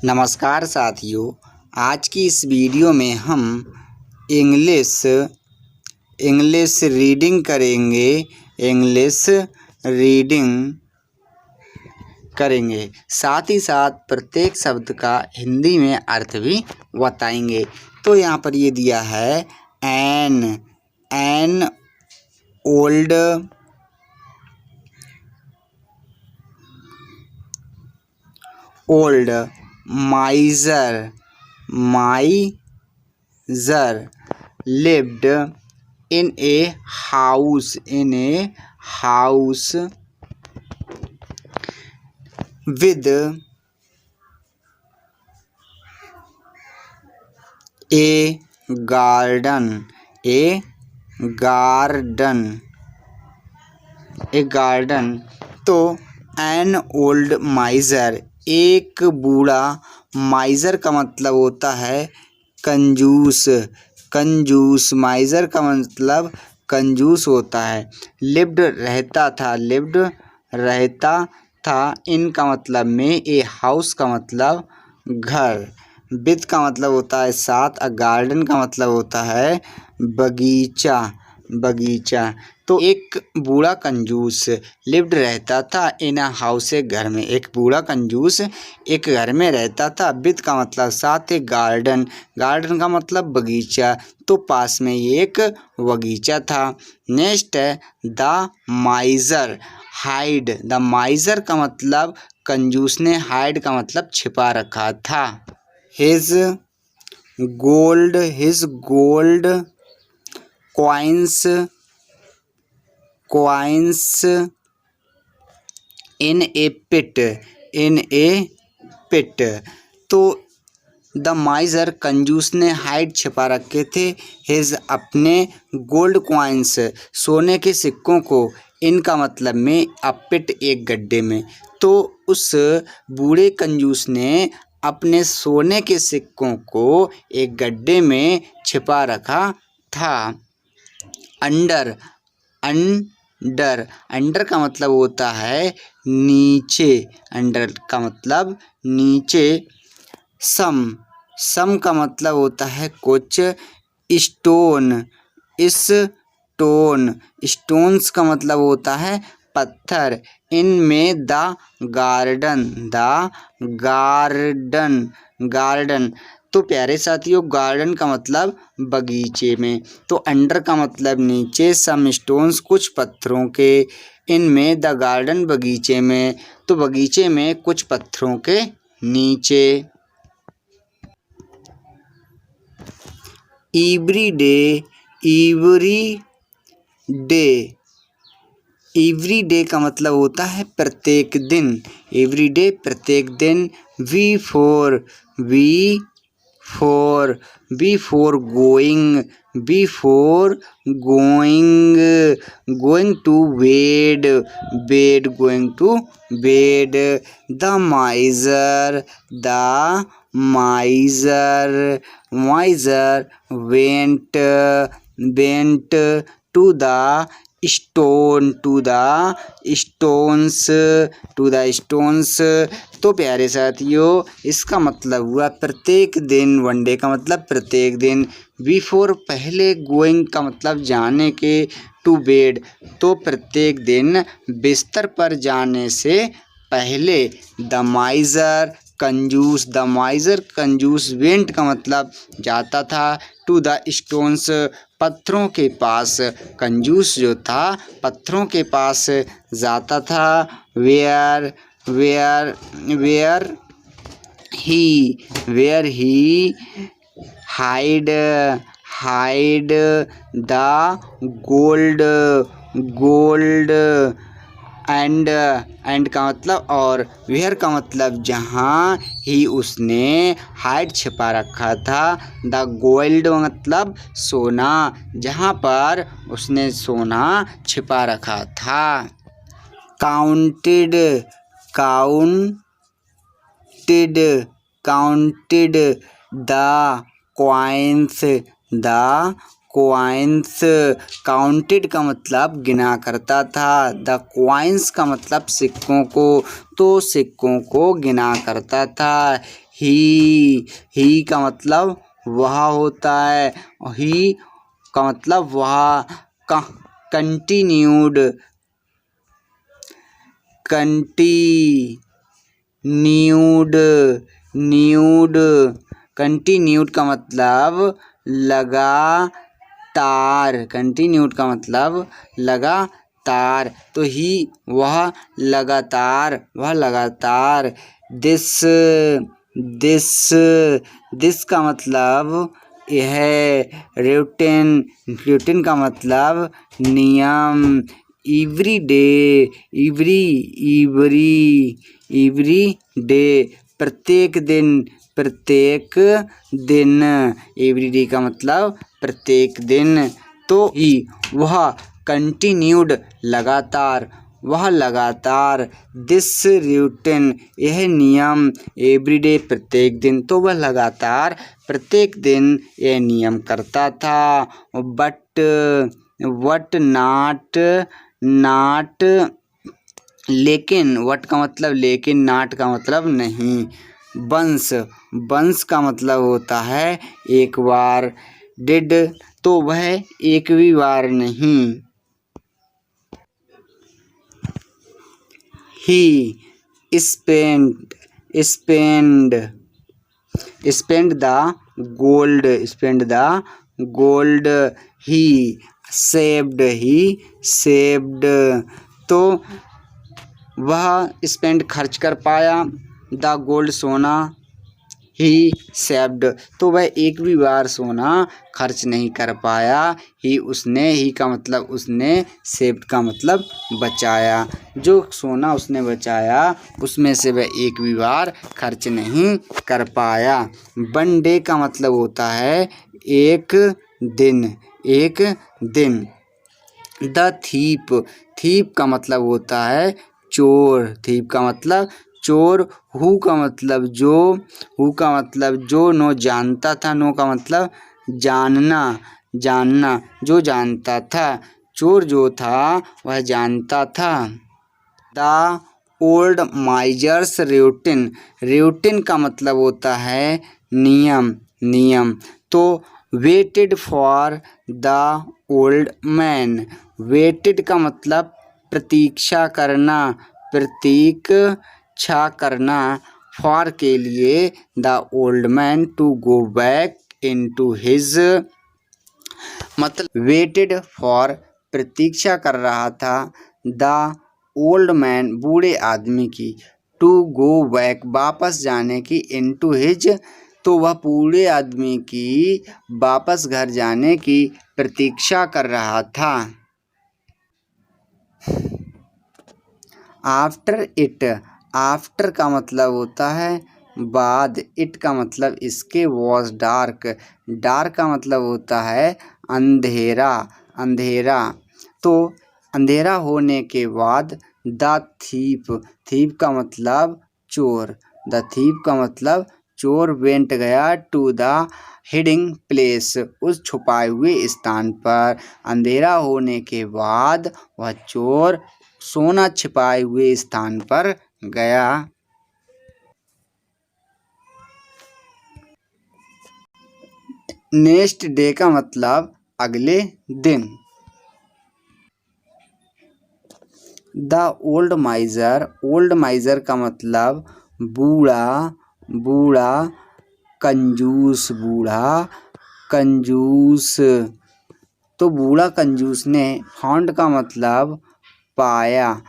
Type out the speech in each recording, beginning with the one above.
नमस्कार साथियों, आज की इस वीडियो में हम इंग्लिश रीडिंग करेंगे। साथ ही साथ प्रत्येक शब्द का हिंदी में अर्थ भी बताएंगे। तो यहाँ पर ये दिया है an old miser lived in a house with a garden तो एन ओल्ड माइजर एक बूढ़ा, माइजर का मतलब होता है कंजूस, माइजर का मतलब कंजूस होता है। लिव्ड रहता था, इन का मतलब में, ए हाउस का मतलब घर, विद का मतलब होता है साथ, अ गार्डन का मतलब होता है बगीचा। तो एक बूढ़ा कंजूस लिव्ड रहता था इन अ हाउस, एक घर में। एक बूढ़ा कंजूस एक घर में रहता था, विद का मतलब साथ, एक गार्डन का मतलब बगीचा। तो पास में ये एक बगीचा था। नेक्स्ट है द माइजर हाइड। द माइजर का मतलब कंजूस ने, हाइड का मतलब छिपा रखा था। His gold coins in a pit। तो द माइजर कंजूस ने हाइड छिपा रखे थे, हिज अपने, गोल्ड कॉइन्स सोने के सिक्कों को, इनका मतलब में, अ पिट एक गड्ढे में। तो उस बूढ़े कंजूस ने अपने सोने के सिक्कों को एक गड्ढे में छिपा रखा था। अंडर का मतलब होता है नीचे, अंडर का मतलब नीचे। सम का मतलब होता है कुछ। स्टोन्स का मतलब होता है पत्थर। इनमें द गार्डन। तो प्यारे साथियों, गार्डन का मतलब बगीचे में। तो अंडर का मतलब नीचे, सम स्टोन्स कुछ पत्थरों के, इनमें द गार्डन बगीचे में। तो बगीचे में कुछ पत्थरों के नीचे। एवरी डे का मतलब होता है प्रत्येक दिन। एवरी डे प्रत्येक दिन। Before going to bed going to bed. The miser went to the stones. तो प्यारे साथियों, इसका मतलब हुआ प्रत्येक दिन। वन डे का मतलब प्रत्येक दिन। बिफोर पहले, गोइंग का मतलब जाने के, टू बेड तो प्रत्येक दिन बिस्तर पर जाने से पहले। द माइजर कंजूस वेंट का मतलब जाता था, टू द स्टोन्स पत्थरों के पास। कंजूस जो था पत्थरों के पास जाता था। Where he hide the gold and का मतलब और, वेयर का मतलब जहाँ, ही उसने, हाइड छिपा रखा था, द गोल्ड मतलब सोना, जहाँ पर उसने सोना छिपा रखा था। काउंटेड द कॉइन्स, काउंटेड का मतलब गिना करता था। द कॉइन्स का मतलब सिक्कों को, तो सिक्कों को गिना करता था। ही का मतलब वह होता है, ही का मतलब वह। कंटिन्यूड, कंटिन्यूड का मतलब लगातार, कंटिन्यूड का मतलब लगातार। तो ही वह लगातार, दिस का मतलब यह। रूटीन का मतलब नियम। एवरी डे प्रत्येक दिन, एवरी डे का मतलब प्रत्येक दिन। तो ही वह कंटिन्यूड लगातार, दिस रूटीन यह नियम, एवरीडे प्रत्येक दिन, तो वह लगातार प्रत्येक दिन यह नियम करता था। बट नाट लेकिन, वट का मतलब लेकिन, नाट का मतलब नहीं। वंस का मतलब होता है एक बार। डिड तो वह एक भी बार नहीं। He spend the gold. He saved तो वह स्पेंड खर्च कर पाया। द गोल्ड सोना। ही सेव्ड तो वह एक भी बार सोना खर्च नहीं कर पाया। ही का मतलब उसने, सेव्ड का मतलब बचाया। जो सोना उसने बचाया उसमें से वह एक भी बार खर्च नहीं कर पाया। वन डे का मतलब होता है एक दिन। द थीप का मतलब होता है चोर। थीप का मतलब चोर। हु का मतलब जो नो जानता था। नो का मतलब जानना, जो जानता था। चोर जो था वह जानता था। द ओल्ड माइजर्स रूटीन का मतलब होता है नियम। तो waited for the old man. Waited का मतलब प्रतीक्षा करना, फॉर के लिए, the old man to go back into his, मतलब वेटेड फॉर प्रतीक्षा कर रहा था। द ओल्ड मैन बूढ़े आदमी की, टू गो बैक वापस जाने की, इनटू हिज तो वह बूढ़े आदमी की वापस घर जाने की प्रतीक्षा कर रहा था। आफ्टर का मतलब होता है बाद। इट का मतलब इसके। वॉज डार्क का मतलब होता है अंधेरा। तो अंधेरा होने के बाद। द थीप का मतलब चोर। द थीप का मतलब चोर वेंट गया टू द हिडिंग प्लेस, उस छुपाए हुए स्थान पर। अंधेरा होने के बाद वह चोर सोना छिपाए हुए स्थान पर गया। नेक्स्ट डे का मतलब अगले दिन। द ओल्ड माइजर का मतलब बूढ़ा कंजूस। तो बूढ़ा कंजूस ने फाउंड का मतलब पाया।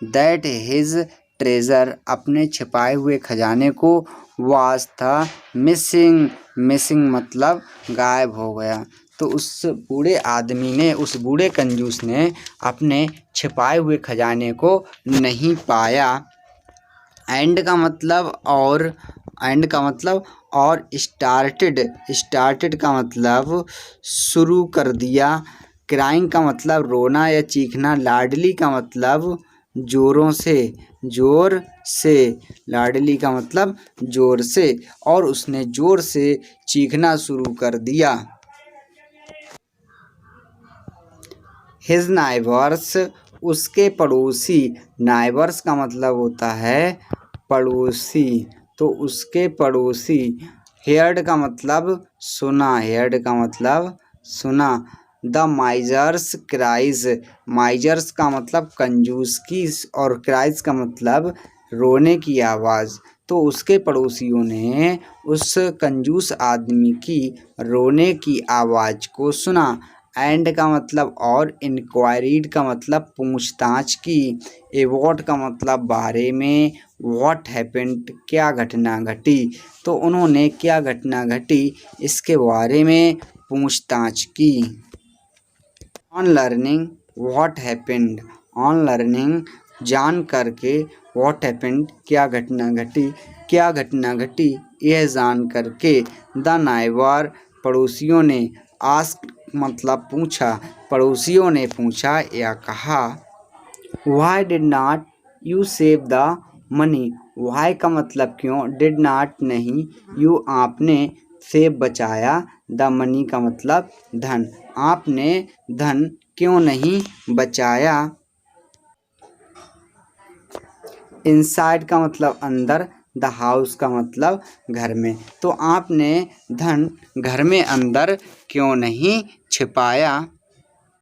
दैट हिज ट्रेजर अपने छिपाए हुए खजाने को, वाज था मिसिंग मतलब गायब हो गया। तो उस बूढ़े कंजूस ने अपने छिपाए हुए खजाने को नहीं पाया। एंड का मतलब और स्टार्टेड का मतलब शुरू कर दिया। क्राइंग का मतलब रोना या चीखना। लाडली का मतलब जोर से। लाडली का मतलब जोर से, और उसने जोर से चीखना शुरू कर दिया। हिज नाइबर्स उसके पड़ोसी, नाइबर्स का मतलब होता है पड़ोसी, तो उसके पड़ोसी। हेयर्ड का मतलब सुना, हेयर्ड का मतलब सुना। द माइजर्स क्राइज, माइजर्स का मतलब कंजूस की और क्राइज का मतलब रोने की आवाज़। तो उसके पड़ोसियों ने उस कंजूस आदमी की रोने की आवाज़ को सुना। एंड का मतलब और, इंक्वायरीड का मतलब पूछताछ की, एवॉट का मतलब बारे में, व्हाट हैपेंड क्या घटना घटी। तो उन्होंने क्या घटना घटी इसके बारे में पूछताछ की। On learning what happened, on learning जान करके, व्हाट हैपेंड क्या घटना घटी, क्या घटना घटी यह जान करके। द नाइबर पड़ोसियों ने, आस्क्ड मतलब पूछा, पड़ोसियों ने पूछा या कहा। Why did not you save the money, why का मतलब क्यों, डिड नॉट नहीं, यू आपने, सेव बचाया, द मनी का मतलब धन, आपने धन क्यों नहीं बचाया। इनसाइड का मतलब अंदर, द हाउस का मतलब घर में, तो आपने धन घर में अंदर क्यों नहीं छिपाया।